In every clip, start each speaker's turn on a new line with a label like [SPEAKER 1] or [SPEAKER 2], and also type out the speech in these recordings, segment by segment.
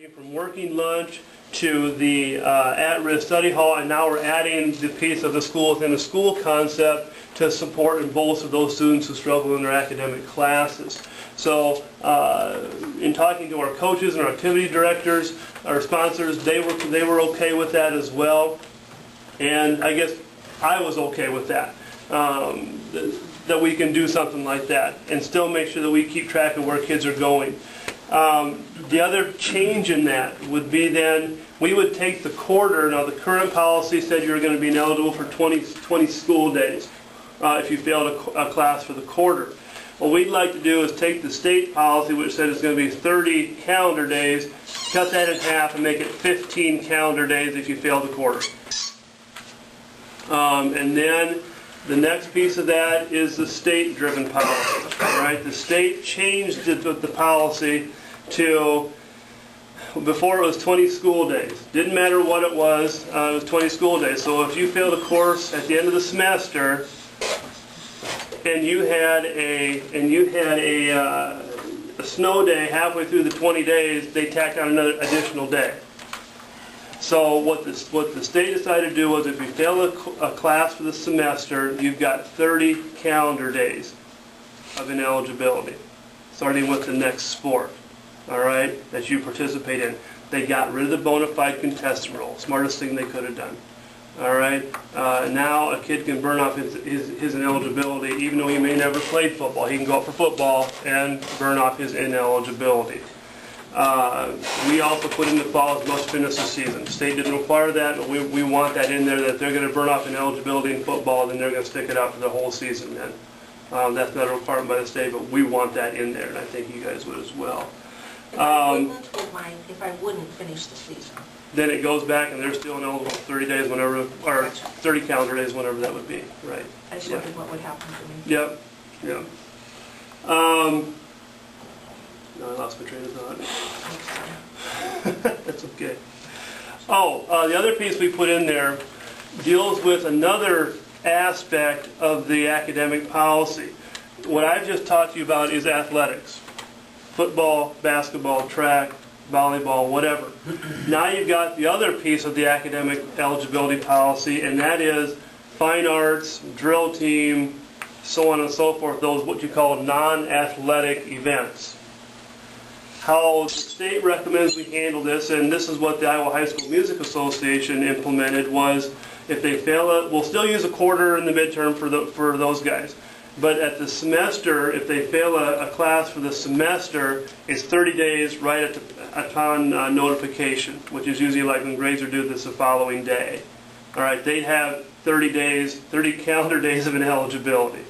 [SPEAKER 1] From working lunch to the at-risk study hall, and now we're adding the piece of the school within a school concept to support and bolster those students who struggle in their academic classes. So in talking to our coaches and our activity directors, our sponsors, they were okay with that as well. And I guess I was okay with that. That we can do something like that and still make sure that we keep track of where kids are going. The other change in that would be then we would take the quarter. Now the current policy said you were going to be ineligible for 20 school days if you failed a class for the quarter. What we'd like to do is take the state policy, which said it's going to be 30 calendar days, cut that in half and make it 15 calendar days if you fail the quarter. And then the next piece of that is the state-driven policy. Right? The state changed the policy to, before it was 20 school days. Didn't matter what it was 20 school days. So if you failed a course at the end of the semester, and you had a snow day halfway through the 20 days, they tacked on another additional day. So what the state decided to do was, if you fail a class for the semester, you've got 30 calendar days of ineligibility, starting with the next sport, all right, that you participate in. They got rid of the bona fide contestant rule. Smartest thing they could have done. All right. Now a kid can burn off his ineligibility, even though he may never played football. He can go out for football and burn off his ineligibility. We also put in the fall as must finish the season. The state didn't require that, but we want that in there, that if they're going to burn off ineligibility in football, then they're going to stick it out for the whole season then. That's not a requirement by the state, but we want that in there, and I think you guys would as well.
[SPEAKER 2] If I wouldn't finish the season,
[SPEAKER 1] then it goes back and they're still ineligible 30 days whenever, or 30 calendar days whenever that would be, right?
[SPEAKER 2] I just wondered what would happen to me.
[SPEAKER 1] Yep, yep. No, I lost my train of thought. That's okay. Oh, the other piece we put in there deals with another aspect of the academic policy. What I've just talked to you about is athletics. Football, basketball, track, volleyball, whatever. Now you've got the other piece of the academic eligibility policy, and that is fine arts, drill team, so on and so forth, those what you call non-athletic events. How the state recommends we handle this, and this is what the Iowa High School Music Association implemented, was if they fail it, we'll still use a quarter in the midterm for those guys. But at the semester, if they fail a class for the semester, it's 30 days right upon notification, which is usually like when grades are due this the following day. All right, they have 30 days, 30 calendar days of ineligibility.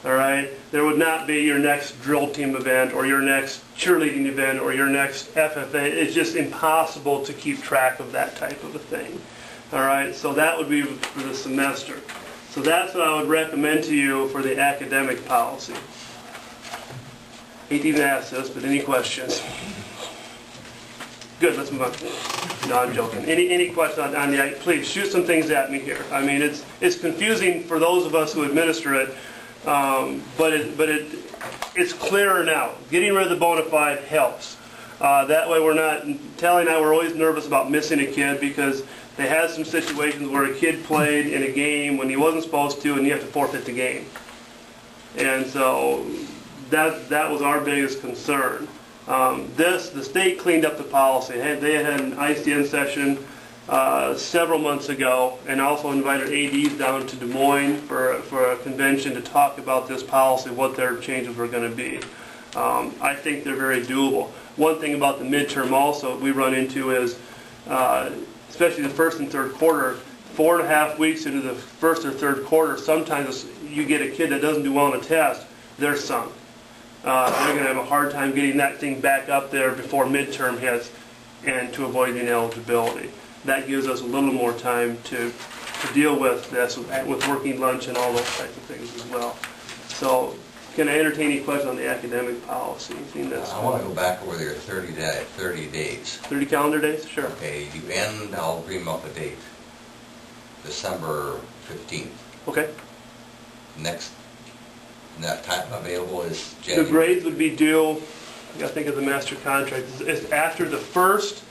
[SPEAKER 1] All right, there would not be your next drill team event or your next cheerleading event or your next FFA. It's just impossible to keep track of that type of a thing. All right, so that would be for the semester. So that's what I would recommend to you for the academic policy. Hate to even ask this, but any questions? Good, let's move on. No, I'm joking. Any questions on the, please shoot some things at me here. I mean, it's confusing for those of us who administer it, but it's clearer now. Getting rid of the bona fide helps. That way we're not, Tally and I were always nervous about missing a kid, because they had some situations where a kid played in a game when he wasn't supposed to, and you have to forfeit the game. And so that was our biggest concern. The state cleaned up the policy. They had an ICN session several months ago, and also invited ADs down to Des Moines for a convention to talk about this policy, what their changes were going to be. I think they're very doable. One thing about the midterm also we run into is, especially the first and third quarter, 4.5 weeks into the first or third quarter, sometimes you get a kid that doesn't do well on a test, they're sunk. They're going to have a hard time getting that thing back up there before midterm hits, and to avoid the ineligibility. That gives us a little more time to deal with this, with working lunch and all those types of things as well. So, can I entertain any questions on the academic policy?
[SPEAKER 3] I want to go back over there 30 days.
[SPEAKER 1] 30 calendar days? Sure.
[SPEAKER 3] Okay, you end, I'll bring up a date, December 15th.
[SPEAKER 1] Okay.
[SPEAKER 3] Next, that time available is January.
[SPEAKER 1] The grades would be due, I think of the master contract, it's after the first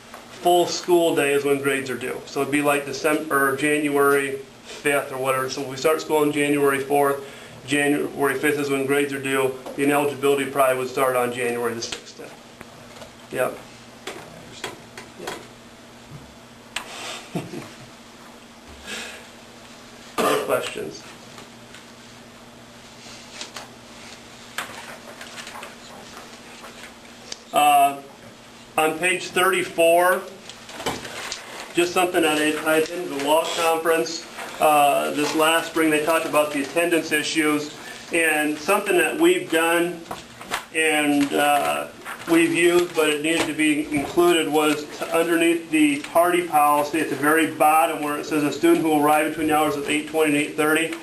[SPEAKER 1] full school day is when grades are due. So it'd be like December, or January 5th or whatever. So we start school on January 4th. January 5th is when grades are due. The ineligibility probably would start on January the 6th then. Yep. Any questions? On page 34, just something that I attended the law conference this last spring. They talked about the attendance issues, and something that we've done and we've used, but it needed to be included, was underneath the tardy policy at the very bottom where it says a student who will arrive between the hours of 8:20 and 8:30.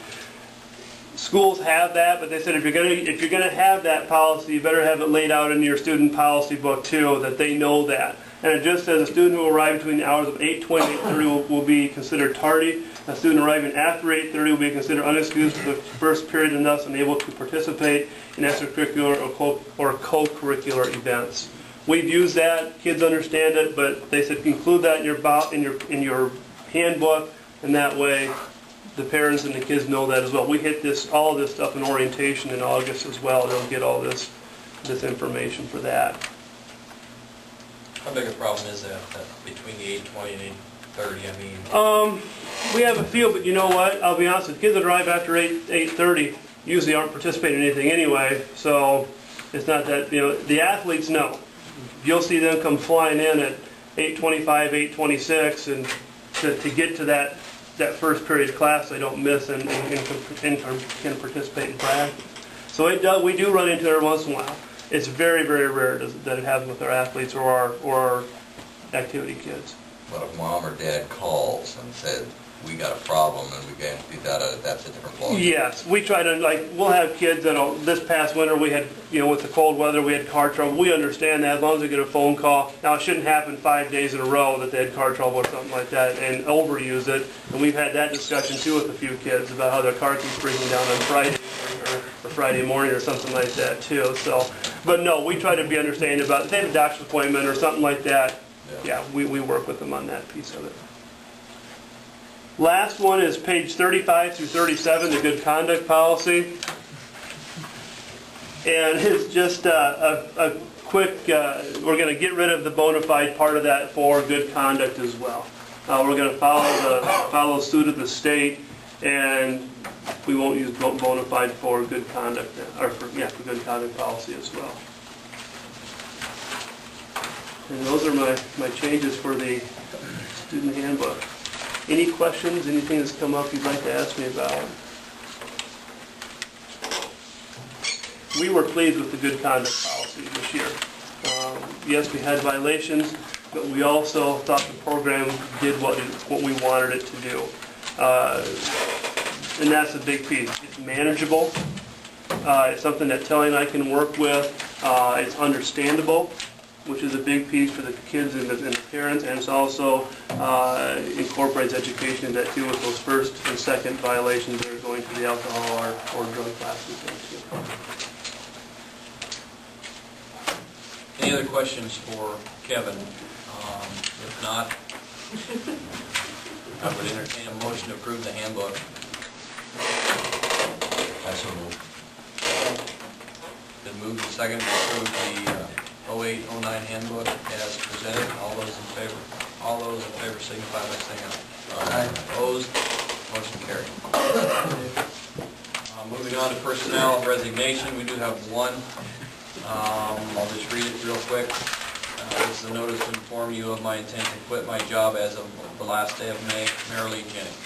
[SPEAKER 1] Schools have that, but they said if you're gonna have that policy, you better have it laid out in your student policy book too, that they know that. And it just says a student who will arrive between the hours of 8:20 and 8:30 will be considered tardy. A student arriving after 8:30 will be considered unexcused for the first period and thus unable to participate in extracurricular or co-curricular events. We've used that, kids understand it, but they said include that in your handbook, and that way the parents and the kids know that as well. We hit all of this stuff in orientation in August as well. They'll get all this information for that.
[SPEAKER 4] How big a problem is that between the 8:20 and 8:30? I mean,
[SPEAKER 1] we have a few, but you know what? I'll be honest with you, kids that arrive after 8:30 usually aren't participating in anything anyway, so it's not that, the athletes know. You'll see them come flying in at 8:25, 8:26, and to get to that first period class they don't miss and can participate in practice. So we do run into it every once in a while. It's very, very rare that it happens with our athletes or our activity kids.
[SPEAKER 3] But if mom or dad calls and said, we got a problem and we got to do that, that's a different ballgame.
[SPEAKER 1] Yes, we try to, we'll have kids that this past winter we had, with the cold weather, we had car trouble. We understand that as long as they get a phone call. Now, it shouldn't happen 5 days in a row that they had car trouble or something like that and overuse it. And we've had that discussion too with a few kids about how their car keeps breaking down on Friday or Friday morning or something like that too. So, but no, we try to be understanding about it. If they have a doctor's appointment or something like that, yeah, we work with them on that piece of it. Last one is page 35 through 37, the good conduct policy. And it's just a quick, we're going to get rid of the bona fide part of that for good conduct as well. We're going to follow suit of the state, and we won't use bona fide for good conduct, or for good conduct policy as well. And those are my changes for the student handbook. Any questions, anything that's come up you'd like to ask me about? We were pleased with the good conduct policy this year. Yes, we had violations, but we also thought the program did what we wanted it to do. And that's a big piece. It's manageable. It's something that Telly and I can work with. It's understandable, which is a big piece for the kids and the parents, and it's also incorporates education in that too, with those first and second violations that are going to the alcohol or drug classes.
[SPEAKER 4] any other questions for Kevin? If not, I would entertain a motion to approve the handbook.
[SPEAKER 3] I so move.
[SPEAKER 4] Been moved and seconded to approve the 08-09 handbook as presented. All those in favor signify by saying aye. Aye. Opposed? Motion carried. Moving on to personnel resignation, we do have one. I'll just read it real quick. This is a notice to inform you of my intent to quit my job as of the last day of May. Marilee Jennings,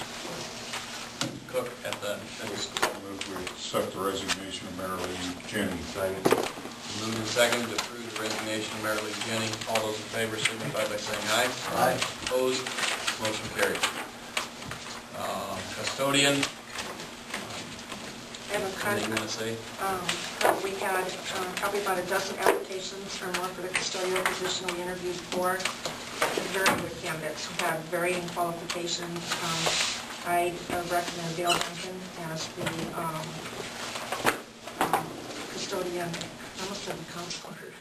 [SPEAKER 4] cook at the middle school.
[SPEAKER 5] I move we accept the resignation of Marilee Jennings.
[SPEAKER 4] Moved and seconded to approve the resignation of Marilee Jennings. All those in favor signify by saying aye.
[SPEAKER 3] Aye.
[SPEAKER 4] Opposed? Motion carried. Custodian.
[SPEAKER 2] I have a
[SPEAKER 4] Anything you want to say?
[SPEAKER 2] We had probably about a dozen applications or more for the custodial position we interviewed for. Very good candidates who had varying qualifications. I recommend Dale Duncan as the custodian. I almost said the counselor.